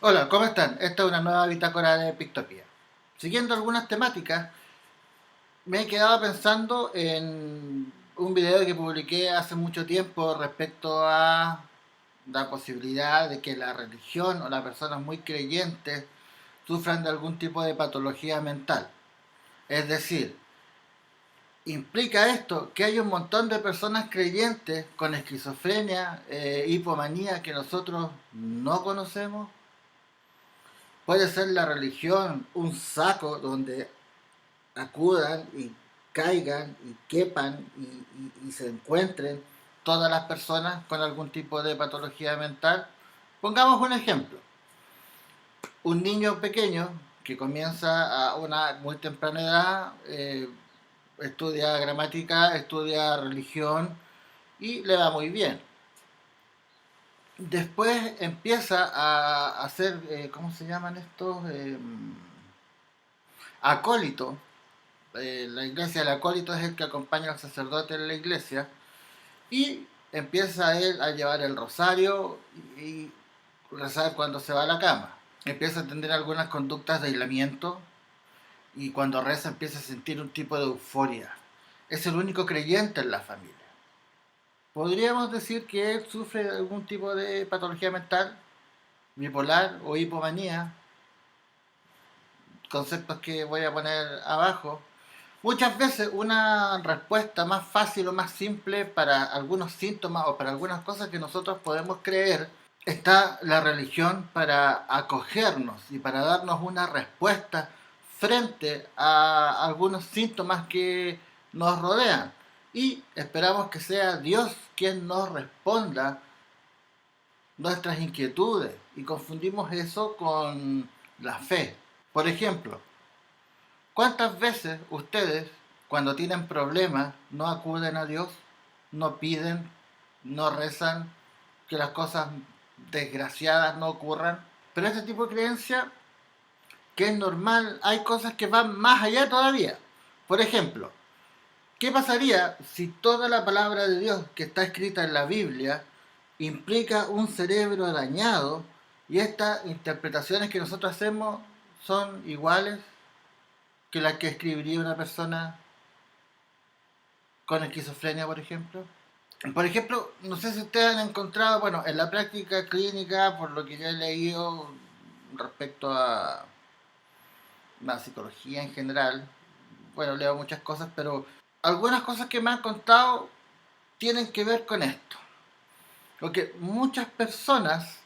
Hola, ¿cómo están? Esta es una nueva bitácora de Pictopía. Siguiendo algunas temáticas, me he quedado pensando en un video que publiqué hace mucho tiempo respecto a la posibilidad de que la religión o las personas muy creyentes sufran de algún tipo de patología mental. Es decir, implica esto que hay un montón de personas creyentes con esquizofrenia, hipomanía que nosotros no conocemos. Puede ser la religión un saco donde acudan y caigan y quepan y se encuentren todas las personas con algún tipo de patología mental. Pongamos un ejemplo. Un niño pequeño que comienza a una muy temprana edad, estudia gramática, estudia religión y le va muy bien. Después empieza a hacer, ¿cómo se llaman estos? Acólitos. La iglesia del acólito es el que acompaña al sacerdote en la iglesia y empieza él a llevar el rosario y rezar cuando se va a la cama. Empieza a tener algunas conductas de aislamiento y cuando reza empieza a sentir un tipo de euforia. Es el único creyente en la familia. ¿Podríamos decir que él sufre de algún tipo de patología mental, bipolar o hipomanía? Conceptos que voy a poner abajo. Muchas veces una respuesta más fácil o más simple para algunos síntomas o para algunas cosas que nosotros podemos creer está la religión para acogernos y para darnos una respuesta frente a algunos síntomas que nos rodean. Y esperamos que sea Dios quien nos responda nuestras inquietudes y confundimos eso con la fe. Por ejemplo, ¿cuántas veces ustedes, cuando tienen problemas, no acuden a Dios, no piden, no rezan, que las cosas desgraciadas no ocurran? Pero este tipo de creencia, que es normal, hay cosas que van más allá todavía. Por ejemplo, ¿qué pasaría si toda la palabra de Dios que está escrita en la Biblia implica un cerebro dañado y estas interpretaciones que nosotros hacemos son iguales que las que escribiría una persona con esquizofrenia, por ejemplo? Por ejemplo, no sé si ustedes han encontrado, bueno, en la práctica clínica, por lo que yo he leído respecto a la psicología en general, bueno, leo muchas cosas, pero algunas cosas que me han contado tienen que ver con esto. Porque muchas personas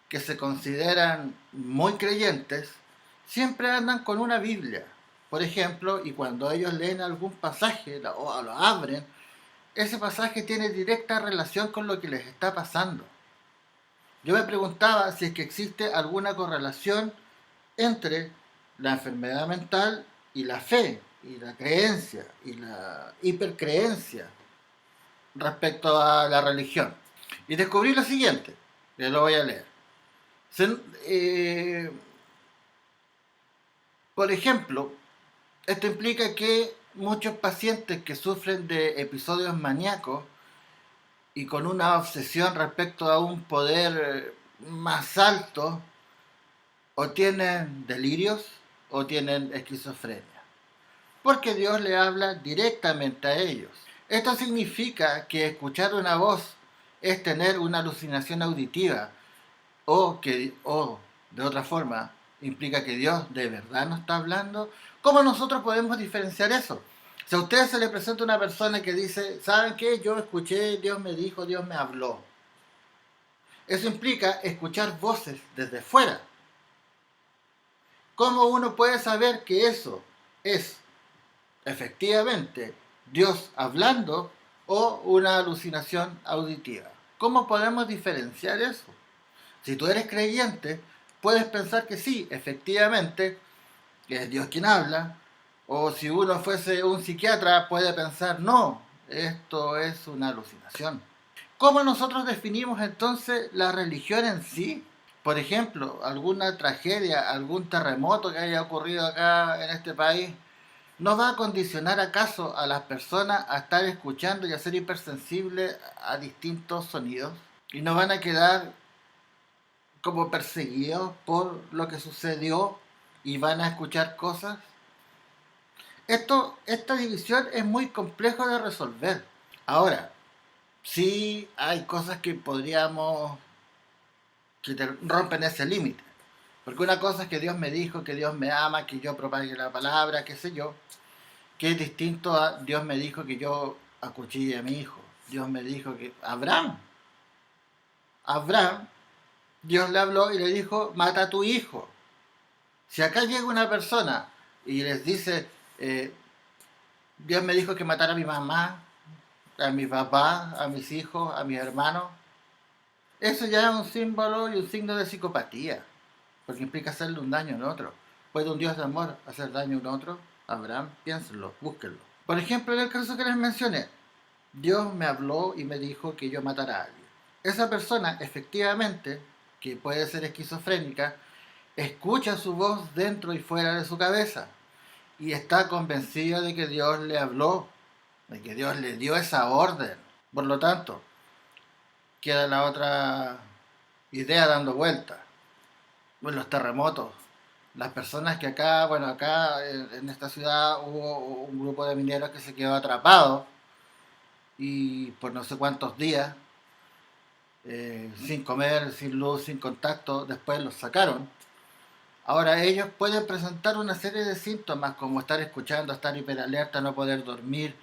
que se consideran muy creyentes siempre andan con una Biblia, por ejemplo, y cuando ellos leen algún pasaje o lo abren, ese pasaje tiene directa relación con lo que les está pasando. Yo me preguntaba si es que existe alguna correlación entre la enfermedad mental y la fe, y la creencia, y la hipercreencia respecto a la religión. Y descubrí lo siguiente, le lo voy a leer. Se- eh, por ejemplo, esto implica que muchos pacientes que sufren de episodios maníacos y con una obsesión respecto a un poder más alto, o tienen delirios o tienen esquizofrenia, porque Dios le habla directamente a ellos. Esto significa que escuchar una voz es tener una alucinación auditiva o de otra forma implica que Dios de verdad nos está hablando. ¿Cómo nosotros podemos diferenciar eso? Si a ustedes se les presenta una persona que dice, ¿saben qué? Yo escuché, Dios me dijo, Dios me habló. Eso implica escuchar voces desde fuera. ¿Cómo uno puede saber que eso es efectivamente Dios hablando o una alucinación auditiva? ¿Cómo podemos diferenciar eso? Si tú eres creyente, puedes pensar que sí, efectivamente, que es Dios quien habla, o si uno fuese un psiquiatra, puede pensar, no, esto es una alucinación. ¿Cómo nosotros definimos entonces la religión en sí? Por ejemplo, alguna tragedia, algún terremoto que haya ocurrido acá en este país, ¿no va a condicionar acaso a las personas a estar escuchando y a ser hipersensibles a distintos sonidos? ¿Y no van a quedar como perseguidos por lo que sucedió y van a escuchar cosas. Esta división es muy complejo de resolver. Ahora, sí hay cosas que podríamos, que te rompen ese límite. Porque una cosa es que Dios me dijo, que Dios me ama, que yo propague la palabra, qué sé yo, que es distinto a Dios me dijo que yo acuchille a mi hijo. Dios me dijo que Abraham, Dios le habló y le dijo, mata a tu hijo. Si acá llega una persona y les dice, eh, Dios me dijo que matara a mi mamá, a mi papá, a mis hijos, a mis hermanos, eso ya es un símbolo y un signo de psicopatía, porque implica hacerle un daño a otro. ¿Puede un Dios de amor hacer daño a otro? Abraham, piénsenlo, búsquenlo. Por ejemplo, en el caso que les mencioné, Dios me habló y me dijo que yo matara a alguien. Esa persona, efectivamente, que puede ser esquizofrénica, escucha su voz dentro y fuera de su cabeza y está convencida de que Dios le habló, de que Dios le dio esa orden. Por lo tanto, queda la otra idea dando vuelta. Bueno, los terremotos. Las personas que acá, bueno, acá en esta ciudad hubo un grupo de mineros que se quedó atrapado y por no sé cuántos días, sin comer, sin luz, sin contacto, después los sacaron. Ahora ellos pueden presentar una serie de síntomas como estar escuchando, estar hiperalerta, no poder dormir,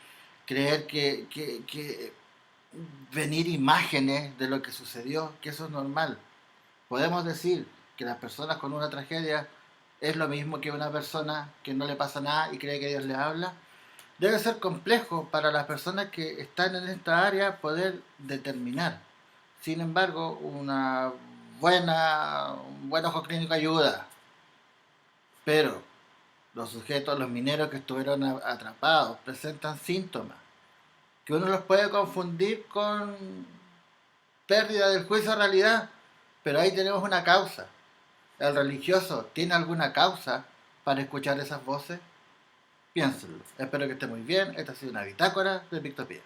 creer que venir imágenes de lo que sucedió, que eso es normal. Podemos decir que las personas con una tragedia es lo mismo que una persona que no le pasa nada y cree que Dios le habla. Debe ser complejo para las personas que están en esta área poder determinar. Sin embargo, un buen ojo clínico ayuda. Pero los sujetos, los mineros que estuvieron atrapados, presentan síntomas que uno los puede confundir con pérdida del juicio de realidad, pero ahí tenemos una causa. ¿El religioso tiene alguna causa para escuchar esas voces? Piénsenlo. Espero que esté muy bien. Esta ha sido una bitácora de Pictopía.